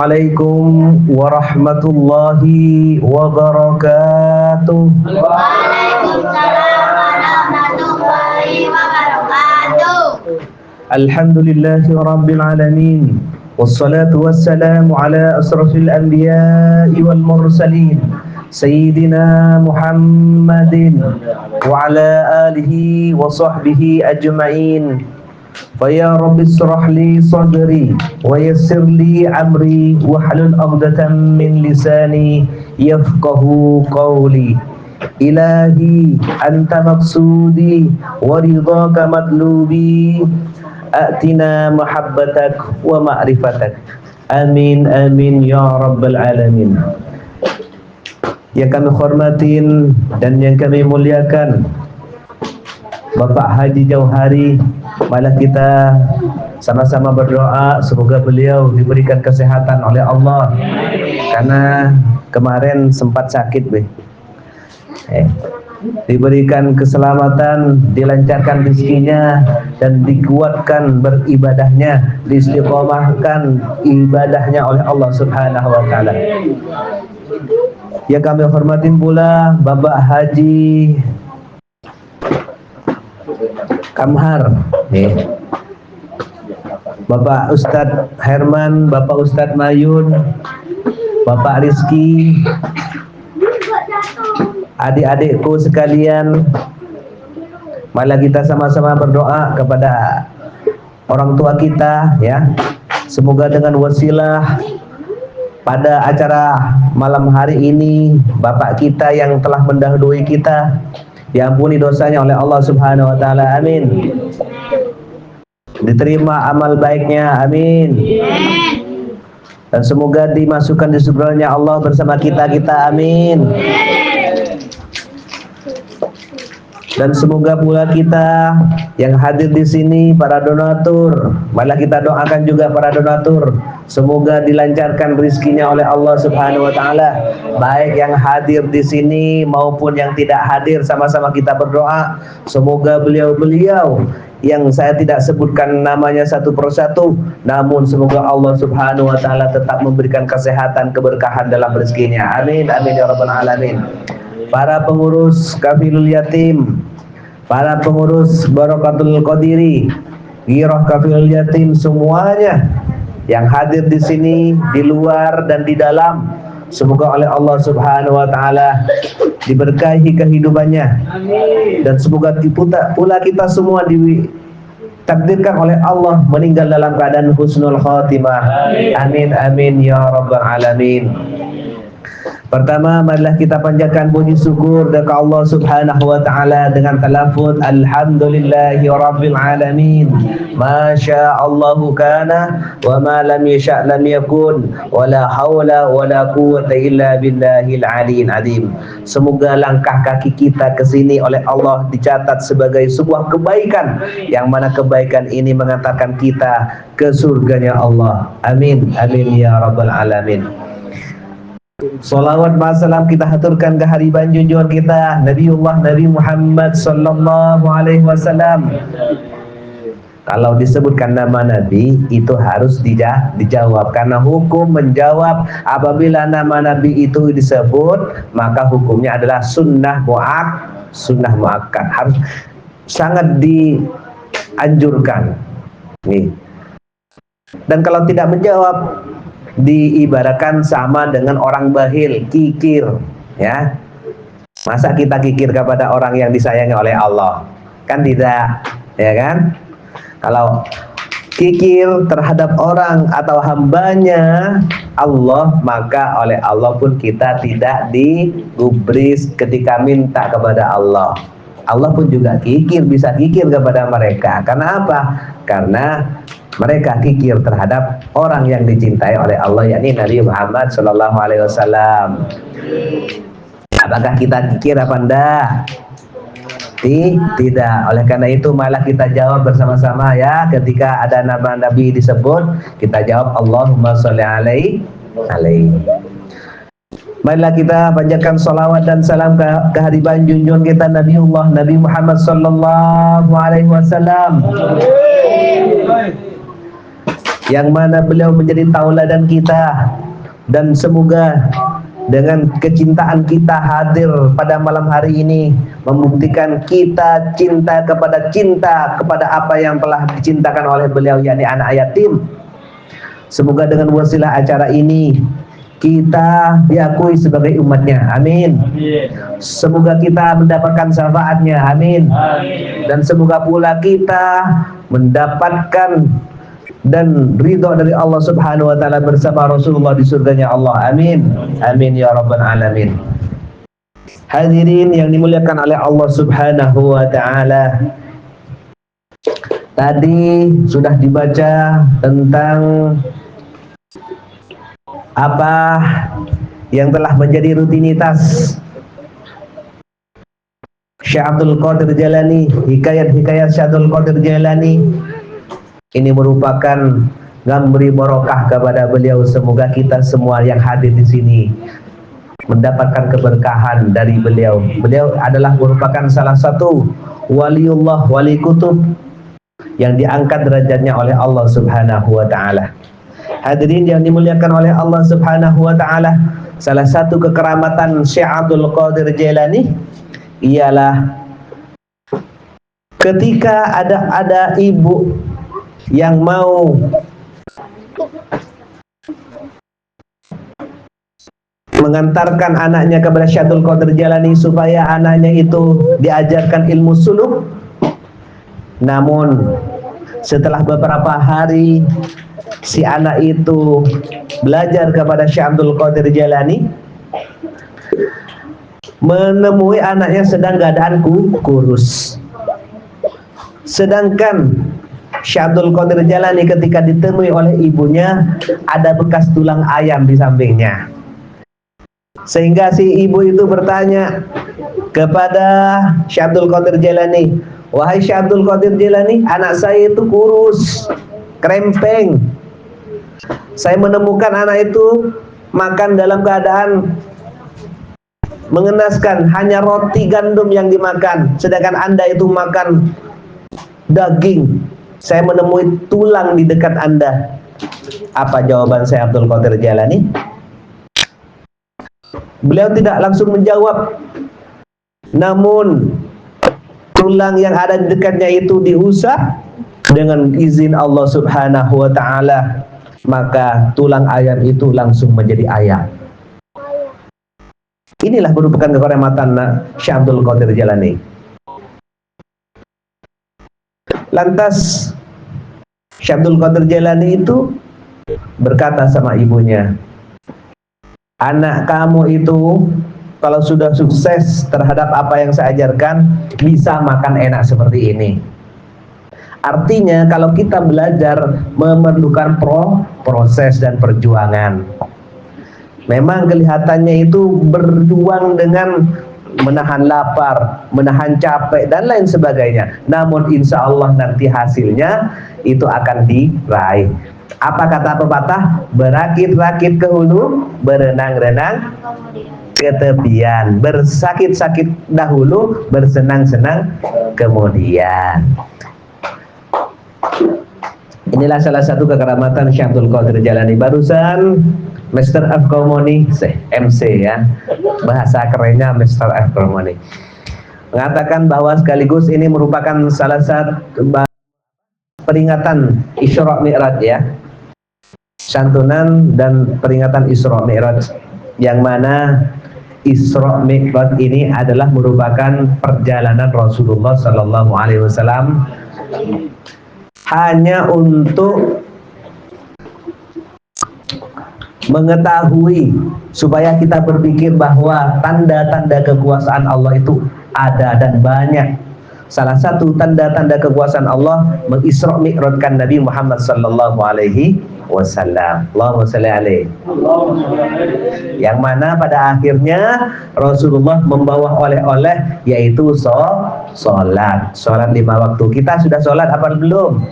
Assalamualaikum warahmatullahi wabarakatuh. Waalaikumsalam warahmatullahi wabarakatuh. Alhamdulillahi rabbil alamin. Wassalatu wassalamu ala asrafil anbiya'i wal mursalin Sayyidina Muhammadin wa ala alihi wa sahbihi ajma'in. Faya Rabbi israh li sadri wa yassir li amri wahlul 'uqdatam min lisani yafqahu qawli. Ilahi anta maqsudi wa ridhaka matlubi, atina mahabbatak wa ma'rifatak. Amin amin ya rabbal alamin. Yang kami hormatin dan yang kami muliakan Bapak Haji Jauhari, malah kita sama-sama berdoa semoga beliau diberikan kesehatan oleh Allah, karena kemarin sempat sakit, diberikan keselamatan, dilancarkan rezekinya dan dikuatkan beribadahnya, diistiqomahkan ibadahnya oleh Allah Subhanahu wa taala. Yang kami hormatin pula Bapak Haji Kamhar, Bapak Ustadz Herman, Bapak Ustadz Mayun, Bapak Rizky, adik-adikku sekalian, malah kita sama-sama berdoa kepada orang tua kita, ya, semoga dengan wasilah pada acara malam hari ini Bapak kita yang telah mendahului kita diampuni dosanya oleh Allah Subhanahu wa taala, amin. Diterima amal baiknya, amin. Dan semoga dimasukkan di surganya Allah bersama kita, amin. Dan semoga pula kita yang hadir di sini, para donatur, malah kita doakan juga para donatur, semoga dilancarkan rezekinya oleh Allah Subhanahu wa taala. Baik yang hadir di sini maupun yang tidak hadir, sama-sama kita berdoa semoga beliau-beliau yang saya tidak sebutkan namanya satu persatu, namun semoga Allah Subhanahu wa taala tetap memberikan kesehatan, keberkahan dalam rezekinya. Amin amin ya rabbal alamin. Para pengurus Kafilul Yatim, para pengurus Barakatul Qadiri, Girah Kafilul Yatim, semuanya yang hadir di sini, di luar dan di dalam, semoga oleh Allah Subhanahu wa taala diberkahi kehidupannya. Amin. Dan semoga pula kita semua ditakdirkan oleh Allah meninggal dalam keadaan husnul khatimah. Amin amin ya rabbal alamin. Pertama, marilah kita panjatkan puji syukur kepada Allah Subhanahu wa taala dengan talafuz alhamdulillahi rabbil alamin. Masyaallahu kana wa ma lam yasha' lam yakun wa la haula wa la quwwata illa billahil aliyyil azim. Semoga langkah kaki kita ke sini oleh Allah dicatat sebagai sebuah kebaikan, yang mana kebaikan ini mengantarkan kita ke surganya Allah. Amin amin ya rabbal alamin. Salawat salam kita haturkan ke hariban junjungan kita Nabiullah Nabi Muhammad sallallahu alaihi wasallam. Kalau disebutkan nama Nabi itu harus dijawab, karena hukum menjawab apabila nama Nabi itu disebut, maka hukumnya adalah sunnah muakkad, harus sangat dianjurkan. Nih. Dan kalau tidak menjawab, diibaratkan sama dengan orang bahil, kikir, ya. Masa kita kikir kepada orang yang disayangi oleh Allah? Kan tidak, ya kan? Kalau kikir terhadap orang atau hambanya Allah, maka oleh Allah pun kita tidak digubris ketika minta kepada Allah. Allah pun juga kikir, bisa kikir kepada mereka. Karena apa? Karena mereka kikir terhadap orang yang dicintai oleh Allah, yakni Nabi Muhammad sallallahu alaihi wasallam. Apakah kita kikir apa enggak? Tidak. Oleh karena itu malah kita jawab bersama-sama, ya. Ketika ada nama Nabi disebut, kita jawab Allahumma sholli alaihi. Marilah kita panjatkan salawat dan salam ke kehadiran junjungan kita Nabiullah Nabi Muhammad sallallahu alaihi wasallam. yang mana beliau menjadi tauladan kita, dan semoga dengan kecintaan kita hadir pada malam hari ini membuktikan kita cinta kepada apa yang telah dicintakan oleh beliau, yakni anak yatim. Semoga dengan wasilah acara ini kita diakui sebagai umatnya, amin. Semoga kita mendapatkan syafaatnya, amin. Dan semoga pula kita mendapatkan dan ridho dari Allah Subhanahu wa taala bersama Rasulullah di surganya Allah, amin. Amin ya rabbal alamin. Hadirin yang dimuliakan oleh Allah Subhanahu wa taala, tadi sudah dibaca tentang apa yang telah menjadi rutinitas Syekh Abdul Qadir Jailani, hikayat-hikayat Syekh Abdul Qadir Jailani. Ini merupakan memberi barokah kepada beliau. Semoga kita semua yang hadir di sini mendapatkan keberkahan dari beliau. Beliau adalah merupakan salah satu waliullah, wali kutub yang diangkat derajatnya oleh Allah Subhanahu wa taala. Hadirin yang dimuliakan oleh Allah Subhanahu wa taala, salah satu kekeramatan Syekh Abdul Qadir Jailani ialah ketika ada ibu yang mau mengantarkan anaknya kepada Syekh Abdul Qadir Jailani supaya anaknya itu diajarkan ilmu suluk. Namun setelah beberapa hari si anak itu belajar kepada Syekh Abdul Qadir Jailani, menemui anaknya sedang keadaan kurus. Sedangkan Syekh Abdul Qadir Jailani ketika ditemui oleh ibunya ada bekas tulang ayam di sampingnya. Sehingga si ibu itu bertanya kepada Syekh Abdul Qadir Jailani, "Wahai Syekh Abdul Qadir Jailani, anak saya itu kurus, krempeng. Saya menemukan anak itu makan dalam keadaan mengenaskan, hanya roti gandum yang dimakan, sedangkan Anda itu makan daging. Saya menemui tulang di dekat Anda." Apa jawaban saya Abdul Qadir Jailani? Beliau tidak langsung menjawab, namun tulang yang ada di dekatnya itu diusap dengan izin Allah Subhanahu wa taala, maka tulang ayam itu langsung menjadi ayam. Inilah merupakan kekeramatan Syekh Abdul Qadir Jailani. Lantas Syekh Abdul Qadir Jailani itu berkata sama ibunya, "Anak kamu itu kalau sudah sukses terhadap apa yang saya ajarkan, bisa makan enak seperti ini." Artinya kalau kita belajar memerlukan proses dan perjuangan. Memang kelihatannya itu berjuang dengan menahan lapar, menahan capek dan lain sebagainya. Namun insya Allah nanti hasilnya itu akan diraih. Apa kata pepatah? Berakit-rakit ke hulu, berenang-renang ke tepian. Bersakit-sakit dahulu, bersenang-senang kemudian. Inilah salah satu kekeramatan Syekh Abdul Qadir Jailani. Barusan Mr. F. Komoni, MC ya, bahasa kerennya Mr. F. Komoni, mengatakan bahwa sekaligus ini merupakan salah satu peringatan Isra Mi'raj ya, santunan dan peringatan Isra Mi'raj, yang mana Isra Mi'raj ini adalah merupakan perjalanan Rasulullah Sallallahu Alaihi Wasallam hanya untuk mengetahui, supaya kita berpikir bahwa tanda-tanda kekuasaan Allah itu ada dan banyak. Salah satu tanda-tanda kekuasaan Allah mengisra mi'rajkan Nabi Muhammad sallallahu alaihi wasallam. Allahumma shalli alaihi. Yang mana pada akhirnya Rasulullah membawa oleh-oleh, yaitu sholat 5 waktu. Kita sudah sholat apa belum?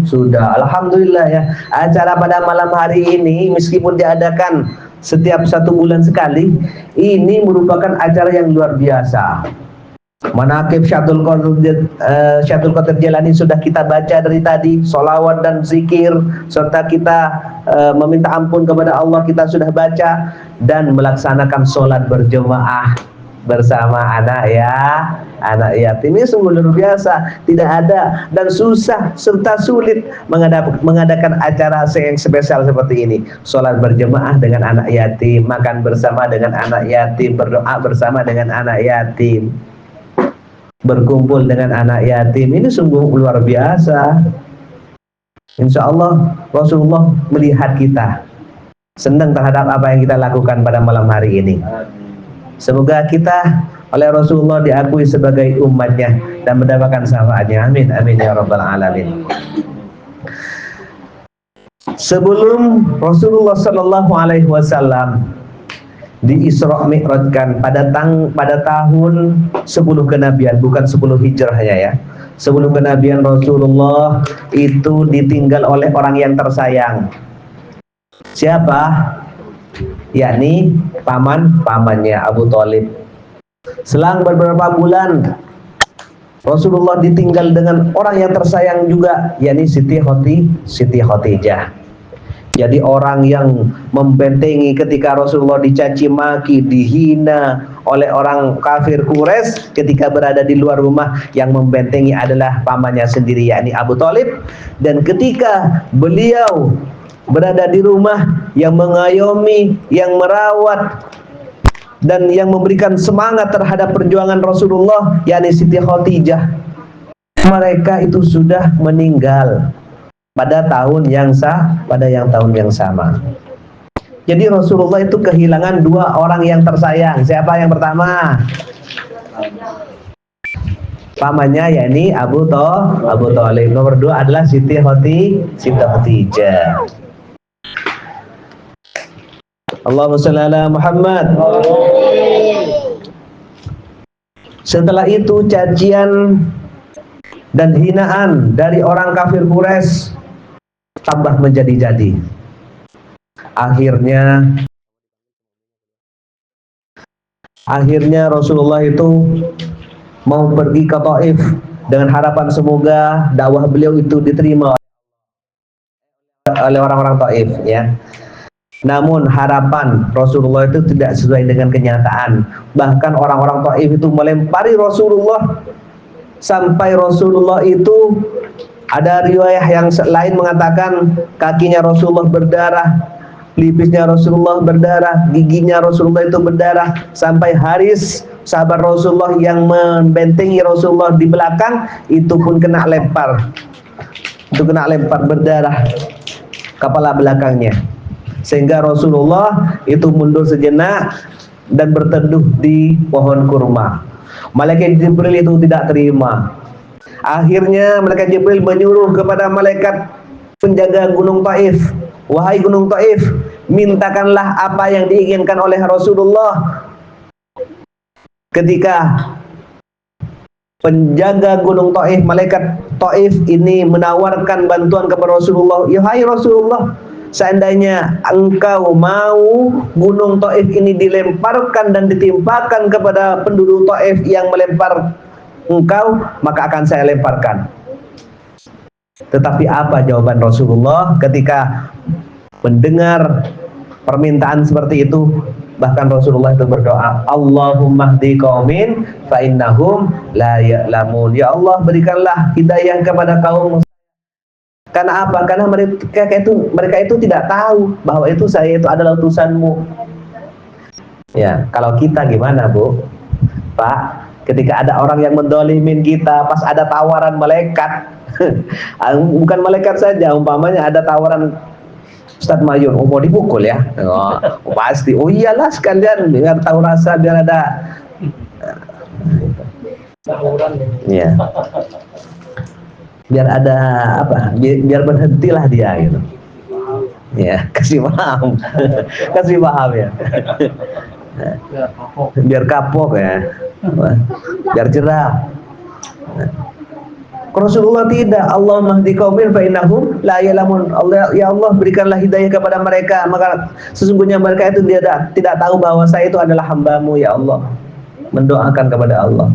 Sudah, alhamdulillah ya. Acara pada malam hari ini meskipun diadakan setiap 1 bulan sekali, ini merupakan acara yang luar biasa. Manaqib Syaikhul Qadir Jailani sudah kita baca dari tadi, solawat dan zikir, serta kita meminta ampun kepada Allah kita sudah baca, dan melaksanakan sholat berjemaah bersama anak yatim. Ini sungguh luar biasa, tidak ada dan susah serta sulit mengadakan acara yang spesial seperti ini. Sholat berjemaah dengan anak yatim, makan bersama dengan anak yatim, berdoa bersama dengan anak yatim, berkumpul dengan anak yatim. Ini sungguh luar biasa. Insya Allah Rasulullah melihat kita senang terhadap apa yang kita lakukan pada malam hari ini. Semoga kita oleh Rasulullah diakui sebagai umatnya dan mendapatkan syafaatnya. Amin, amin ya rabbal alamin. Sebelum Rasulullah Sallallahu Alaihi Wasallam di Isra Mi'rajkan pada tahun 10 kenabian, bukan 10 hijrahnya ya. 10 kenabian Rasulullah itu ditinggal oleh orang yang tersayang. Siapa? Yakni pamannya Abu Thalib. Selang beberapa bulan Rasulullah ditinggal dengan orang yang tersayang juga, yakni Siti Khadijah. Jadi orang yang membentengi ketika Rasulullah dicaci maki, dihina oleh orang kafir Quraisy ketika berada di luar rumah, yang membentengi adalah pamannya sendiri yakni Abu Thalib. Dan ketika beliau berada di rumah, yang mengayomi, yang merawat dan yang memberikan semangat terhadap perjuangan Rasulullah yakni Siti Khadijah, mereka itu sudah meninggal pada tahun yang sama. Jadi Rasulullah itu kehilangan dua orang yang tersayang. Siapa yang pertama? Pamannya yakni Abu Thalib. Nomor dua adalah Siti Khadijah. Allahumma shalli ala Muhammad. Setelah itu cacian dan hinaan dari orang kafir Quraisy tambah menjadi-jadi. Akhirnya Rasulullah itu mau pergi ke Taif dengan harapan semoga dakwah beliau itu diterima oleh orang-orang Taif ya. Namun harapan Rasulullah itu tidak sesuai dengan kenyataan. Bahkan orang-orang Taif itu melempari Rasulullah sampai Rasulullah itu, ada riwayah yang lain mengatakan kakinya Rasulullah berdarah, pelipisnya Rasulullah berdarah, giginya Rasulullah itu berdarah, sampai Haris sahabat Rasulullah yang membentengi Rasulullah di belakang itu pun kena lempar. Itu kena lempar berdarah kepala belakangnya. Sehingga Rasulullah itu mundur sejenak dan berteduh di pohon kurma. Malaikat Jibril itu tidak terima. Akhirnya malaikat Jibril menyuruh kepada malaikat penjaga gunung Taif, wahai gunung Taif, mintakanlah apa yang diinginkan oleh Rasulullah. Ketika penjaga gunung Taif, malaikat Taif ini menawarkan bantuan kepada Rasulullah, ya hai Rasulullah, seandainya engkau mau gunung Taif ini dilemparkan dan ditimpakan kepada penduduk Taif yang melempar engkau, maka akan saya lemparkan. Tetapi apa jawaban Rasulullah ketika mendengar permintaan seperti itu? Bahkan Rasulullah itu berdoa, Allahumma hdi qaumin fa innahum la ya'lamun. Ya Allah, berikanlah hidayah kepada kaum. Karena apa? Karena mereka itu tidak tahu bahwa itu saya itu adalah utusanmu. Ya, kalau kita gimana, Bu? Pak, ketika ada orang yang mendolimin kita, pas ada tawaran malaikat, bukan malaikat saja, umpamanya ada tawaran Ustadz Mayun, mau dipukul ya? Oh, pasti. Oh iyalah sekalian, biar tahu rasa, biar ada. Ya. Biar ada apa? Biar berhentilah dia gitu. Ya, kasih paham. Kasih paham ya. Biar kapok ya. Biar jerah. Rasulullah tidak. Allahumma hdi qaumin fa innahum la ya'lamun. Allah, ya Allah, berikanlah hidayah kepada mereka, maka sesungguhnya mereka itu tidak tahu bahwa saya itu adalah hamba-Mu ya Allah. Mendoakan kepada Allah.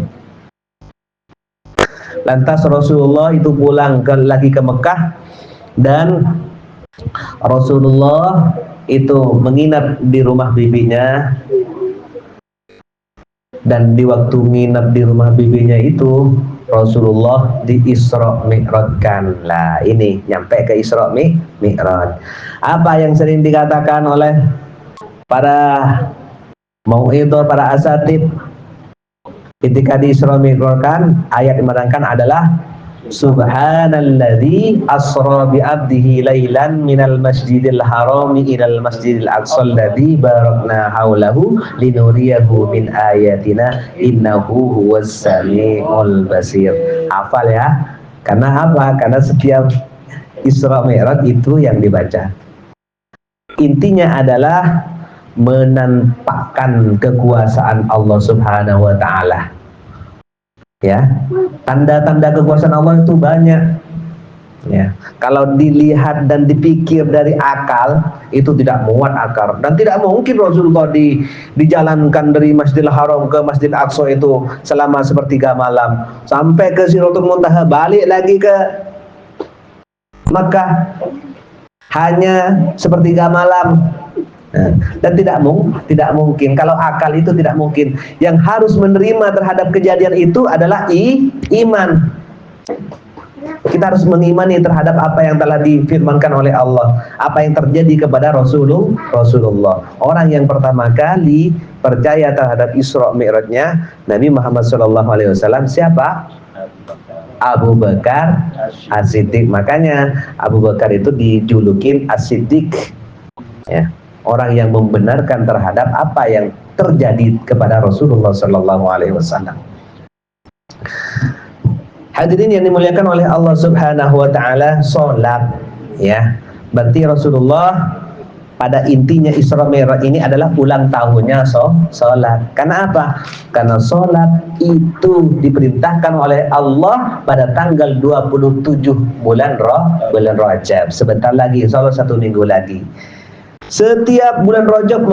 Lantas Rasulullah itu pulang lagi ke Mekah, dan Rasulullah itu menginap di rumah bibinya. Dan di waktu nginap di rumah bibinya itu Rasulullah di Isra Mi'rajkan. Lah ini nyampe ke Isra Mi'raj. Apa yang sering dikatakan oleh para mau'idhah, para asatid ketika di Isra Mi'rajkan, ayat yang menerangkan adalah Subhanalladzi asra bi 'abdihi lailan minal masjidil harami ilal masjidil aqsal ladzi barakna haulahu linuriyahu min ayatina innahu huwas samiul basir. Hafal ya. Karena apa? Karena setiap Isra Mi'raj itu yang dibaca. Intinya adalah menampakkan kekuasaan Allah Subhanahu wa taala. Ya, tanda-tanda kekuasaan Allah itu banyak. Ya, kalau dilihat dan dipikir dari akal itu tidak muat akal, dan tidak mungkin Rasulullah dijalankan dari Masjidil Haram ke Masjid Aqsa itu selama sepertiga malam sampai ke Sidratul Muntaha, balik lagi ke Makkah hanya sepertiga malam. Dan tidak mungkin, kalau akal itu tidak mungkin. Yang harus menerima terhadap kejadian itu adalah iman. Kita harus mengimani terhadap apa yang telah difirmankan oleh Allah, apa yang terjadi kepada Rasulullah. Orang yang pertama kali percaya terhadap Isra Mi'rajnya Nabi Muhammad SAW siapa? Abu Bakar As-Siddiq. Makanya Abu Bakar itu dijulukin As-Siddiq, ya, orang yang membenarkan terhadap apa yang terjadi kepada Rasulullah SAW. Hadirin yang dimuliakan oleh Allah Subhanahu wa taala, salat, ya. Berarti Rasulullah pada intinya Isra Mi'raj ini adalah ulang tahunnya salat. Karena apa? Karena salat itu diperintahkan oleh Allah pada tanggal 27 bulan Rajab. Sebentar lagi, insyaallah 1 minggu lagi. Setiap bulan Rajab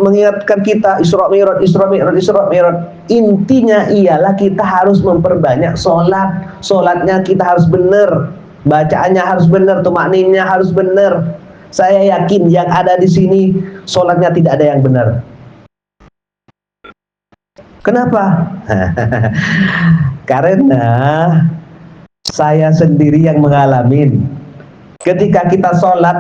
mengingatkan kita Isra Mi'raj, Isra Mi'raj, Isra Mi'raj. Intinya ialah kita harus memperbanyak sholat. Sholatnya kita harus benar, bacaannya harus benar, tumakninnya harus benar. Saya yakin yang ada di sini sholatnya tidak ada yang benar. Kenapa? Karena saya sendiri yang mengalami. Ketika kita sholat,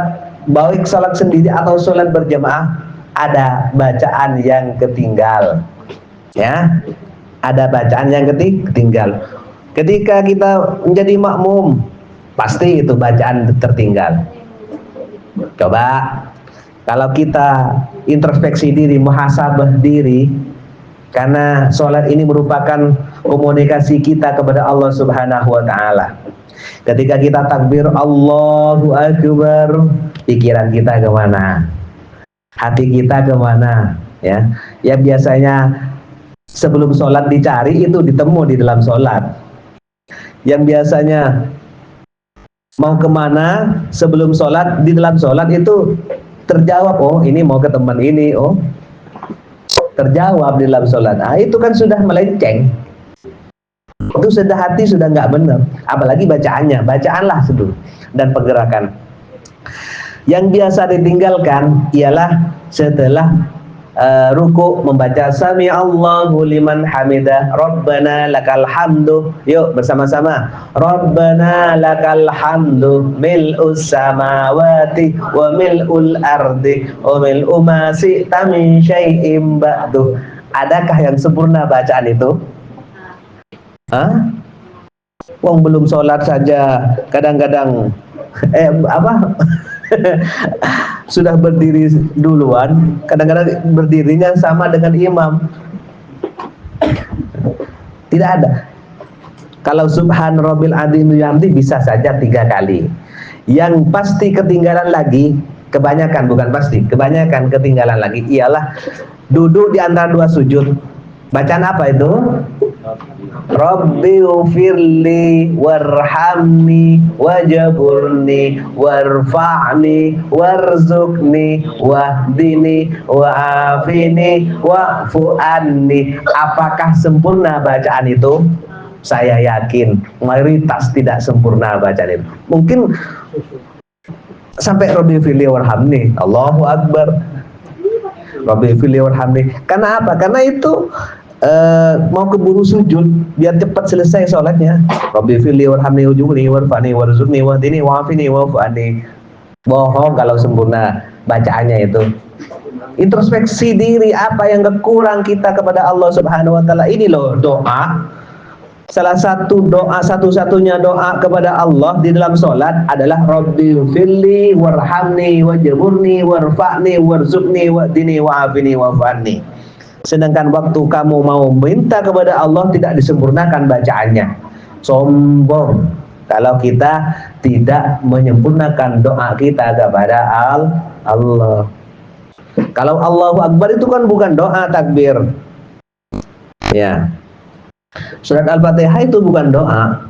baik sholat sendiri atau sholat berjamaah, ada bacaan yang ketinggal, ya, ada bacaan yang ketinggal. Ketika kita menjadi makmum, pasti itu bacaan tertinggal. Coba kalau kita introspeksi diri, muhasabah diri, karena sholat ini merupakan komunikasi kita kepada Allah Subhanahu wa taala. Ketika kita takbir Allahu Akbar, pikiran kita kemana? Hati kita kemana? Ya, yang biasanya sebelum sholat dicari itu ditemu di dalam sholat. Yang biasanya mau kemana sebelum sholat, di dalam sholat itu terjawab. Oh, ini mau ke teman ini. Oh, terjawab di dalam sholat. Ah, itu kan sudah melenceng. Itu sudah hati sudah nggak benar, apalagi bacaannya, bacaanlah dulu dan pergerakan. Yang biasa ditinggalkan ialah setelah ruku membaca Sami Allahu liman hamidah, Rabbana lakal hamdu. Yuk bersama-sama, Rabbana lakal hamdu mil'us samawati wa mil'ul ardi wa mil'u ma syi'ta min syai'im ba'du. Adakah yang sempurna bacaan itu? Hah? Wong belum sholat saja kadang-kadang sudah berdiri duluan, kadang-kadang berdirinya sama dengan imam. Tidak ada. Kalau subhan rabbil adzim yamdi bisa saja 3 kali. Yang pasti ketinggalan lagi, kebanyakan, bukan pasti, kebanyakan ketinggalan lagi ialah duduk di antara 2 sujud. Bacaan apa itu? Rabbi ufirli warhamni wajaburni warfa'ni warzukni wahdini wa'afini wa'fu'anni. Apakah sempurna bacaan itu? Saya yakin mayoritas tidak sempurna bacaan itu. Mungkin sampai Rabbi fili warhamni, Allahu Akbar, Rabbi fili warhamni. Karena apa? Karena itu mau keburu sujud biar cepat selesai sholatnya. Rabbi fili warhamni ujubni warfani warzuqni wahdini wa'afini wa'fani. Bohong kalau sempurna bacaannya itu. Introspeksi diri, apa yang kekurang kita kepada Allah Subhanahu wa taala. Ini loh doa. Salah satu doa, satu-satunya doa kepada Allah di dalam sholat adalah Rabbi firli warhamni wajburni warfa'ni warzuqni wahdini wa'afini wa'fani. Sedangkan waktu kamu mau minta kepada Allah tidak disempurnakan bacaannya. Sombong kalau kita tidak menyempurnakan doa kita kepada Allah. Kalau Allahu Akbar itu kan bukan doa takbir. Ya. Surat Al-Fatihah itu bukan doa.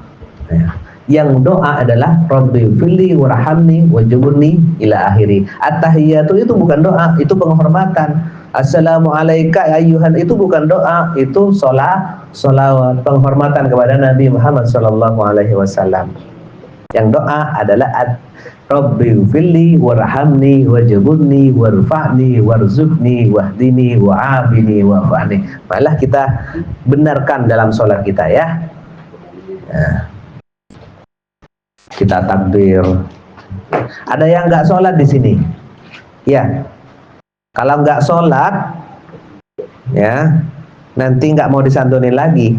Ya. Yang doa adalah Rabbi firli warhamni wajburni ila akhiri. At-tahiyatu itu bukan doa, itu penghormatan. Assalamualaikum ayyuhan itu bukan doa, itu sholawat penghormatan kepada Nabi Muhammad sallallahu alaihi wasallam. Yang doa adalah Rabbi firli warhamni wajburni warfa'ni warzuqni wahdini wa'afini wa'fani. Malah kita benarkan dalam sholat kita ya. Nah, kita takbir. Ada yang nggak sholat di sini? Ya. Kalau nggak sholat, ya nanti nggak mau disantunin lagi.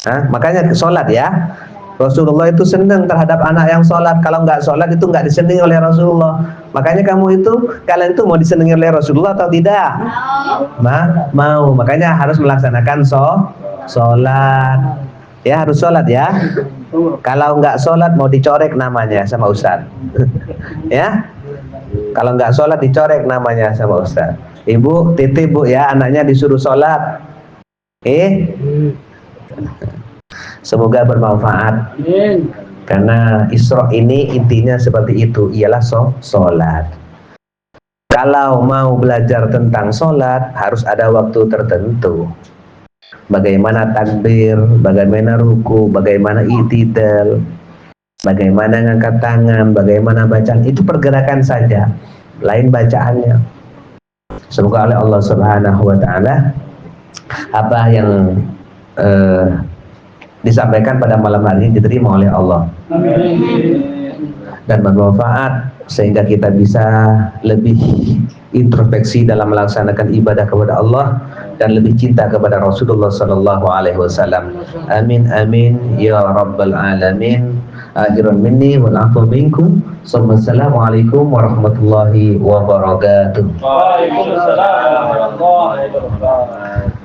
Nah, makanya sholat ya. Rasulullah itu senang terhadap anak yang sholat. Kalau nggak sholat itu nggak disenangi oleh Rasulullah. Makanya kalian itu mau disenangi oleh Rasulullah atau tidak? Mau. Makanya harus melaksanakan sholat. Ya harus sholat ya. Kalau nggak sholat mau dicorek namanya sama Ustadz. Ya. Kalau nggak sholat dicorek namanya sama Ustaz. Ibu titip bu ya, anaknya disuruh sholat. Semoga bermanfaat. Karena Isra ini intinya seperti itu, ialah sholat. Kalau mau belajar tentang sholat harus ada waktu tertentu. Bagaimana takbir, bagaimana ruku, bagaimana i'tidal, bagaimana ngangkat tangan, bagaimana bacaan, itu pergerakan saja, lain bacaannya. Semoga oleh Allah Subhanahu wa taala apa yang disampaikan pada malam hari ini diterima oleh Allah. Amin. Dan bermanfaat sehingga kita bisa lebih introspeksi dalam melaksanakan ibadah kepada Allah dan lebih cinta kepada Rasulullah sallallahu alaihi wasallam. Amin amin ya rabbal alamin. Ajrun minni wal afu minkum. Assalamualaikum warahmatullahi wabarakatuh. Waalaikumsalam warahmatullahi wabarakatuh.